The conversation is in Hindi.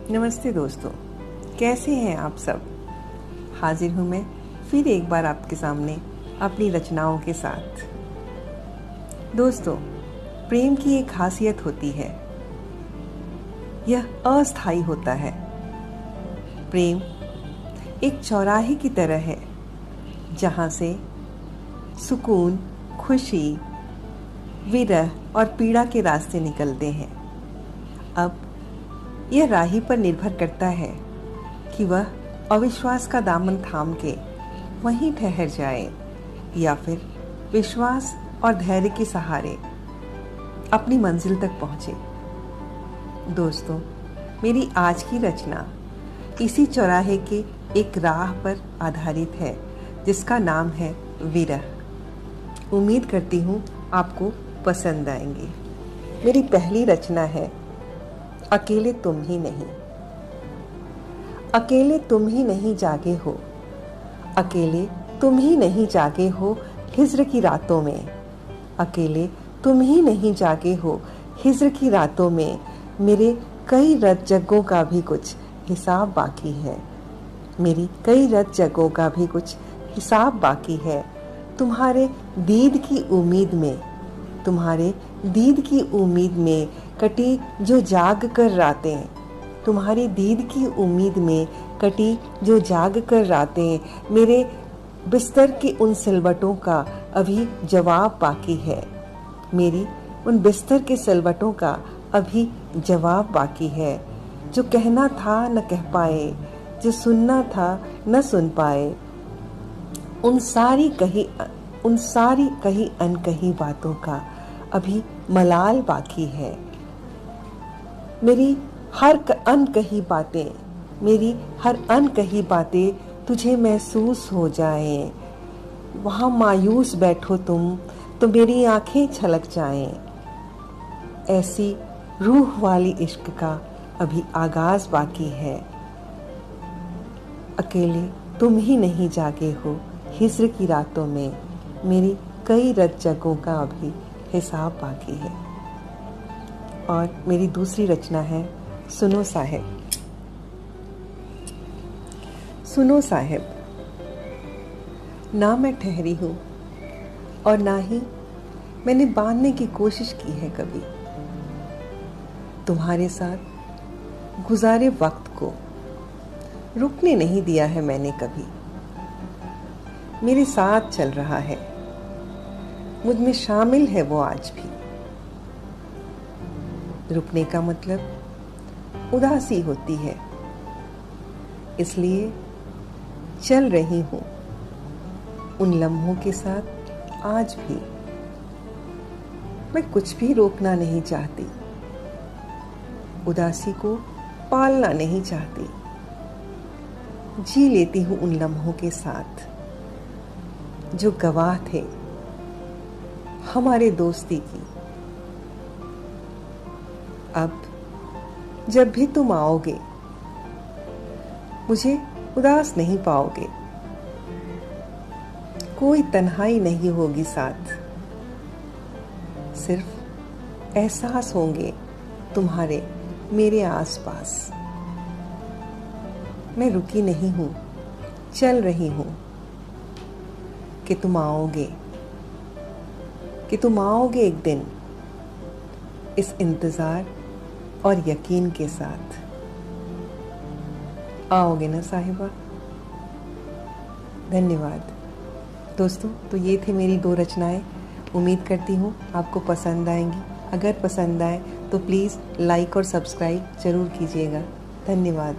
नमस्ते दोस्तों, कैसे हैं आप सब। हाजिर हूँ मैं फिर एक बार आपके सामने अपनी रचनाओं के साथ। दोस्तों, प्रेम की एक खासियत होती है, यह अस्थायी होता है। प्रेम एक चौराहे की तरह है जहाँ से सुकून, खुशी, विरह और पीड़ा के रास्ते निकलते हैं। अब यह राही पर निर्भर करता है कि वह अविश्वास का दामन थाम के वहीं ठहर जाए या फिर विश्वास और धैर्य के सहारे अपनी मंजिल तक पहुंचे। दोस्तों, मेरी आज की रचना इसी चौराहे के एक राह पर आधारित है जिसका नाम है विरह। उम्मीद करती हूँ आपको पसंद आएंगी। मेरी पहली रचना है अकेले तुम ही नहीं। अकेले तुम ही नहीं जागे हो, अकेले तुम ही नहीं जागे हो हिज्र की रातों में। अकेले तुम ही नहीं जागे हो हिज्र की रातों में। मेरे कई रत जगों का भी कुछ हिसाब बाकी है। मेरी कई रत जगों का भी कुछ हिसाब बाकी है। तुम्हारे दीद की उम्मीद में, तुम्हारे दीद की उम्मीद में कटी जो जाग कर रातें। तुम्हारी दीद की उम्मीद में कटी जो जाग कर रातें। मेरे बिस्तर की उन सिलवटों का अभी जवाब बाकी है। मेरी उन बिस्तर के सिलवटों का अभी जवाब बाकी है। जो कहना था न कह पाए, जो सुनना था न सुन पाए। उन सारी कही अनकही बातों का अभी मलाल बाकी है। मेरी हर अनकही बातें तुझे महसूस हो जाएं। वहाँ मायूस बैठो तुम तो मेरी आंखें छलक जाएं। ऐसी रूह वाली इश्क का अभी आगाज बाकी है। अकेले तुम ही नहीं जागे हो हिज्र की रातों में। मेरी कई रत जगों का अभी हिसाब बाकी है। और मेरी दूसरी रचना है सुनो साहिब। सुनो साहिब, ना मैं ठहरी हूँ और ना ही मैंने बांधने की कोशिश की है कभी। तुम्हारे साथ गुजारे वक्त को रुकने नहीं दिया है मैंने कभी। मेरे साथ चल रहा है, मुझ में शामिल है वो आज भी। रुकने का मतलब उदासी होती है, इसलिए चल रही हूँ उन लम्हों के साथ आज भी। मैं कुछ भी रोकना नहीं चाहती, उदासी को पालना नहीं चाहती। जी लेती हूँ उन लम्हों के साथ जो गवाह थे हमारे दोस्ती की। अब जब भी तुम आओगे मुझे उदास नहीं पाओगे। कोई तन्हाई नहीं होगी साथ, सिर्फ एहसास होंगे तुम्हारे मेरे आसपास। मैं रुकी नहीं हूँ, चल रही हूँ कि तुम आओगे एक दिन इस इंतज़ार और यकीन के साथ। आओगे ना साहिबा। धन्यवाद दोस्तों। तो ये थे मेरी 2 रचनाएं। उम्मीद करती हूँ आपको पसंद आएंगी। अगर पसंद आए तो प्लीज़ लाइक और सब्सक्राइब ज़रूर कीजिएगा। धन्यवाद।